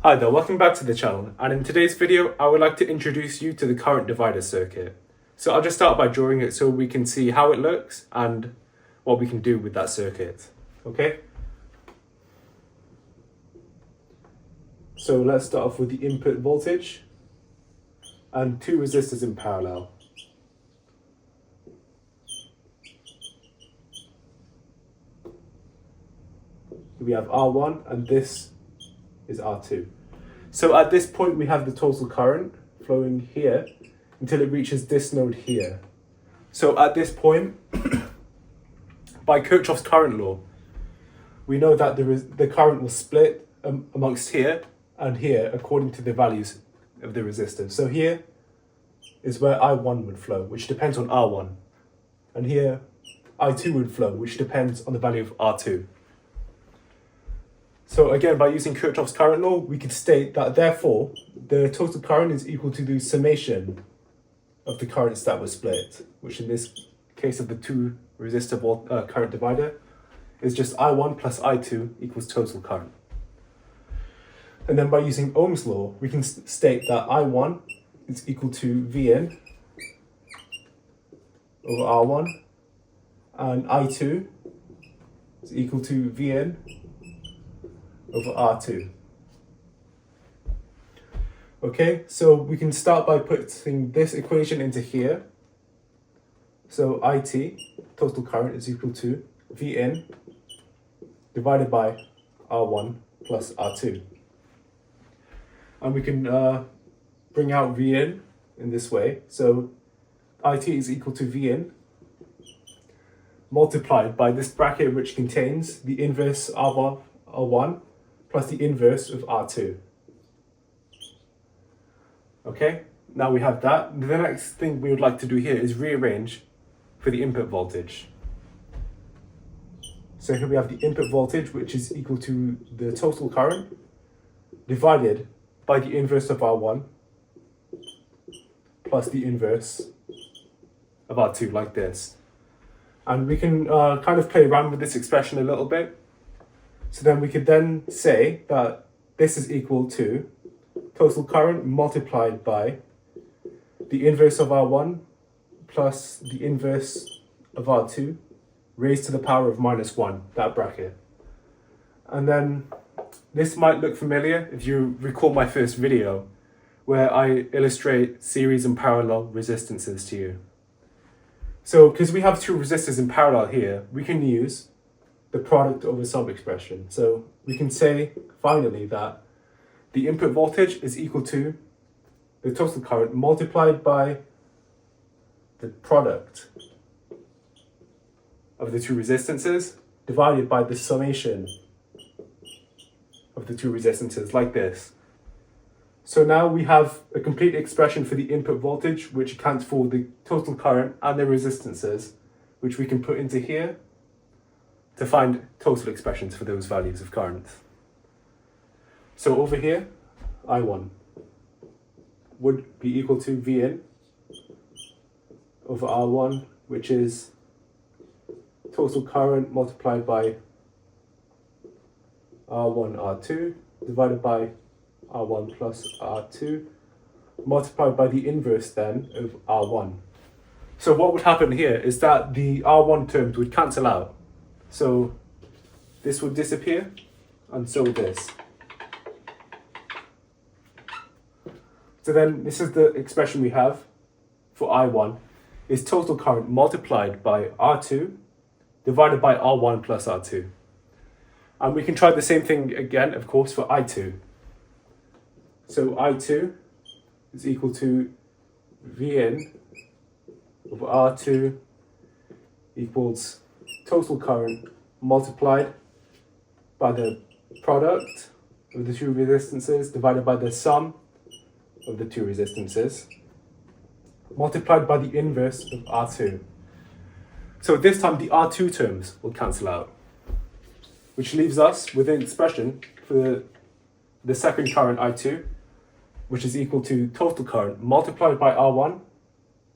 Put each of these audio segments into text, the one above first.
Hi there, welcome back to the channel, and in today's video I would like to introduce you to the current divider circuit. So I'll just start by drawing it so we can see how it looks and what we can do with that circuit. Okay? So let's start off with the input voltage and two resistors in parallel. We have R1 and this is R2. So at this point we have the total current flowing here until it reaches this node here. So at this point, by Kirchhoff's current law, we know that the current will split amongst here and here according to the values of the resistors. So here is where I1 would flow, which depends on R1. And here I2 would flow, which depends on the value of R2. So again, by using Kirchhoff's current law, we could state that therefore the total current is equal to the summation of the currents that were split, which in this case of the two resistor current divider is just I1 plus I2 equals total current. And then by using Ohm's law, we can state that I1 is equal to Vn over R1 and I2 is equal to Vn over R2. Okay, so we can start by putting this equation into here. So IT, total current, is equal to Vn divided by R1 plus R2. And we can bring out Vn in this way. So IT is equal to Vn multiplied by this bracket which contains the inverse of R1 plus the inverse of R2. Okay, now we have that. The next thing we would like to do here is rearrange for the input voltage. So here we have the input voltage, which is equal to the total current divided by the inverse of R1 plus the inverse of R2, like this. And we can kind of play around with this expression a little bit. So then we could then say that this is equal to total current multiplied by the inverse of R1 plus the inverse of R2 raised to the power of -1, that bracket. And then this might look familiar if you recall my first video where I illustrate series and parallel resistances to you. So because we have two resistors in parallel here, we can use the product over sum expression. So we can say finally that the input voltage is equal to the total current multiplied by the product of the two resistances divided by the summation of the two resistances, like this. So now we have a complete expression for the input voltage, which accounts for the total current and the resistances, which we can put into here to find total expressions for those values of current. So over here, I1 would be equal to Vn over R1, which is total current multiplied by R1, R2, divided by R1 plus R2, multiplied by the inverse then of R1. So what would happen here is that the R1 terms would cancel out. So this would disappear, and so would this. So then this is the expression we have for I1 is total current multiplied by R2 divided by R1 plus R2. And we can try the same thing again, of course, for I2. So I2 is equal to Vn over R2 equals total current multiplied by the product of the two resistances divided by the sum of the two resistances multiplied by the inverse of R2. So this time the R2 terms will cancel out, which leaves us with an expression for the second current I2, which is equal to total current multiplied by R1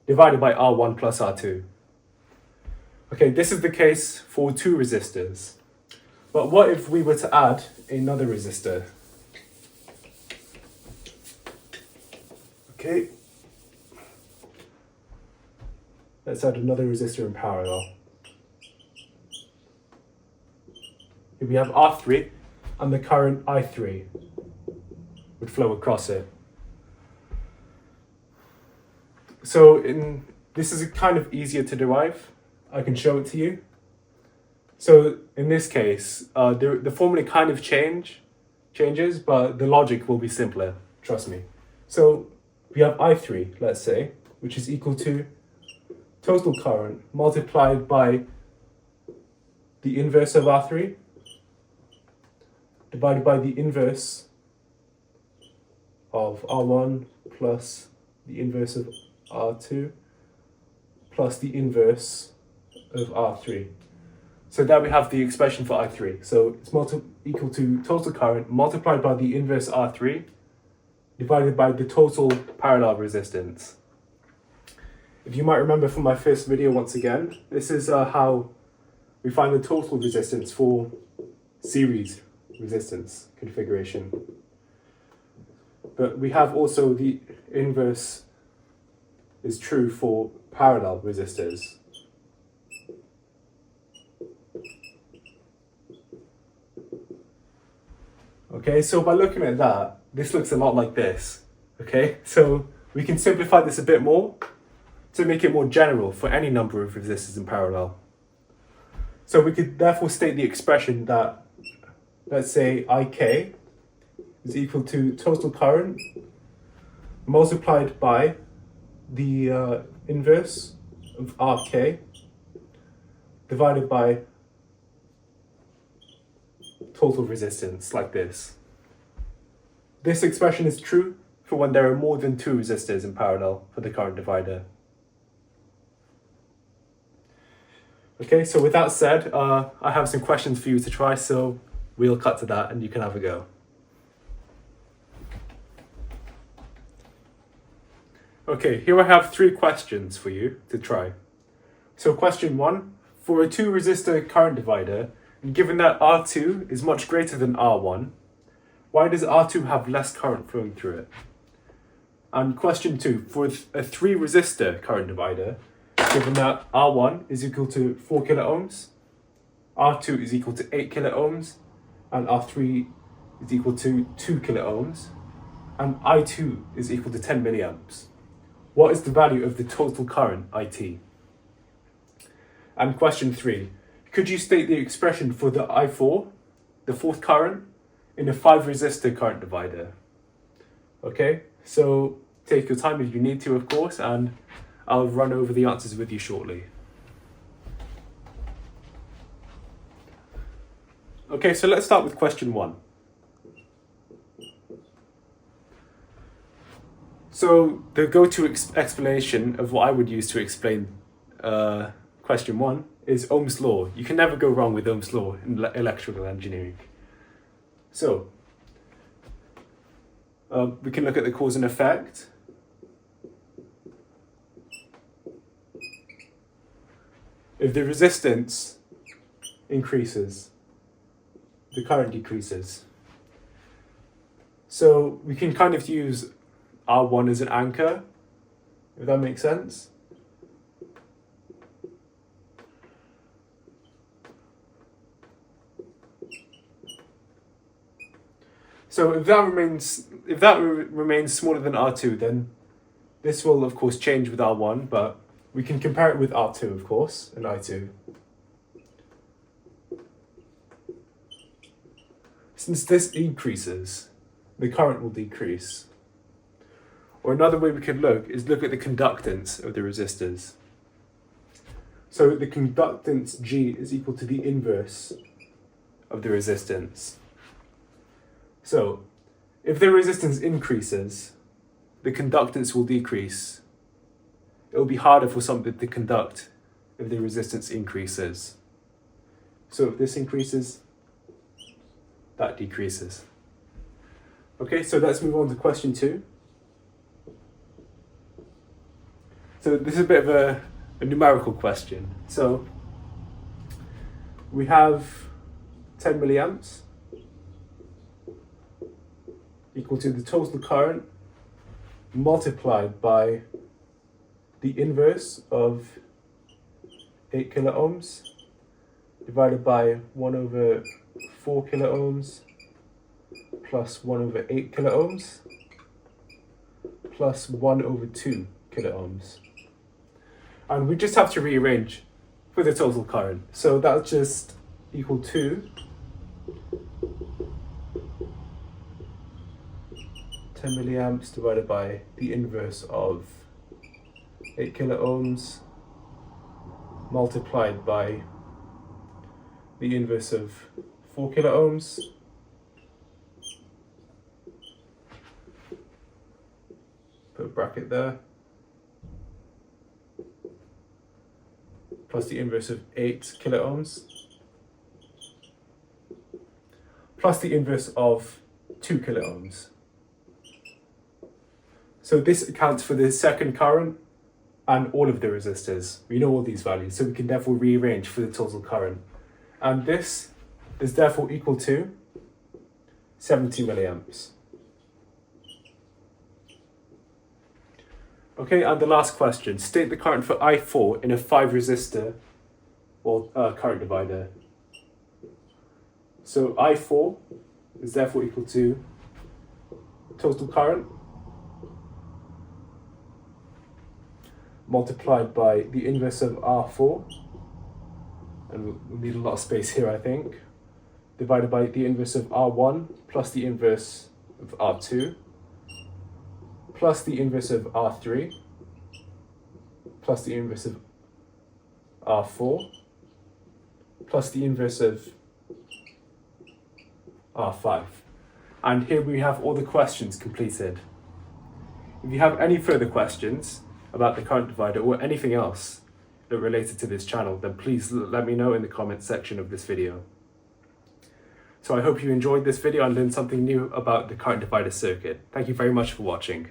divided by R1 plus R2. Okay, this is the case for two resistors. But what if we were to add another resistor? Okay. Let's add another resistor in parallel. Here we have R3 and the current I3 would flow across it. So this is kind of easier to derive. I can show it to you. So in this case, the formula kind of changes, but the logic will be simpler, trust me. So we have I3, let's say, which is equal to total current multiplied by the inverse of R3 divided by the inverse of R1 plus the inverse of R2 plus the inverse of R3. So there we have the expression for I3. So it's equal to total current multiplied by the inverse R3 divided by the total parallel resistance. If you might remember from my first video, once again, this is how we find the total resistance for series resistance configuration. But we have also the inverse is true for parallel resistors. Okay, so by looking at that, this looks a lot like this. Okay, so we can simplify this a bit more to make it more general for any number of resistors in parallel. So we could therefore state the expression that, let's say, IK is equal to total current multiplied by the inverse of RK divided by total resistance, like this. This expression is true for when there are more than two resistors in parallel for the current divider. Okay, so with that said, I have some questions for you to try, so we'll cut to that and you can have a go. Okay, here I have 3 questions for you to try. So question 1, for a 2 resistor current divider, and given that R2 is much greater than R1, why does R2 have less current flowing through it? And question 2, for a 3 resistor current divider, given that R1 is equal to 4 kilo ohms, R2 is equal to 8 kilo ohms, and R3 is equal to 2 kilo ohms, and I2 is equal to 10 milliamps. What is the value of the total current, IT? And question 3, could you state the expression for the I4, the 4th current, in a 5 resistor current divider? Okay, so take your time if you need to, of course, and I'll run over the answers with you shortly. Okay, so let's start with question 1. So the go-to explanation of what I would use to explain question 1 is Ohm's law. You can never go wrong with Ohm's law in electrical engineering. So we can look at the cause and effect. If the resistance increases, the current decreases. So we can kind of use R1 as an anchor, if that makes sense. So if that remains smaller than R2, then this will of course change with R1, but we can compare it with R2, of course, and I2. Since this increases, the current will decrease. Or another way we could look at the conductance of the resistors. So the conductance G is equal to the inverse of the resistance. So if the resistance increases, the conductance will decrease. It will be harder for something to conduct if the resistance increases. So if this increases, that decreases. Okay, so let's move on to question 2. So this is a bit of a numerical question. So we have 10 milliamps equal to the total current multiplied by the inverse of 8 kilo ohms divided by 1 over 4 kilo ohms plus 1 over 8 kilo ohms plus 1 over 2 kilo ohms. And we just have to rearrange for the total current. So that's just equal to 10 milliamps divided by the inverse of 8 kilo ohms multiplied by the inverse of 4 kilo ohms put a bracket there, plus the inverse of 8 kilo ohms plus the inverse of 2 kilo ohms. So this accounts for the second current and all of the resistors. We know all these values, so we can therefore rearrange for the total current. And this is therefore equal to 70 milliamps. Okay, and the last question. State the current for I4 in a 5 resistor or current divider. So I4 is therefore equal to total current multiplied by the inverse of R4, and we'll need a lot of space here I think, divided by the inverse of R1 plus the inverse of R2 plus the inverse of R3 plus the inverse of R4 plus the inverse of R5. And here we have all the questions completed. If you have any further questions about the current divider or anything else that related to this channel, then please let me know in the comments section of this video. So I hope you enjoyed this video and learned something new about the current divider circuit. Thank you very much for watching.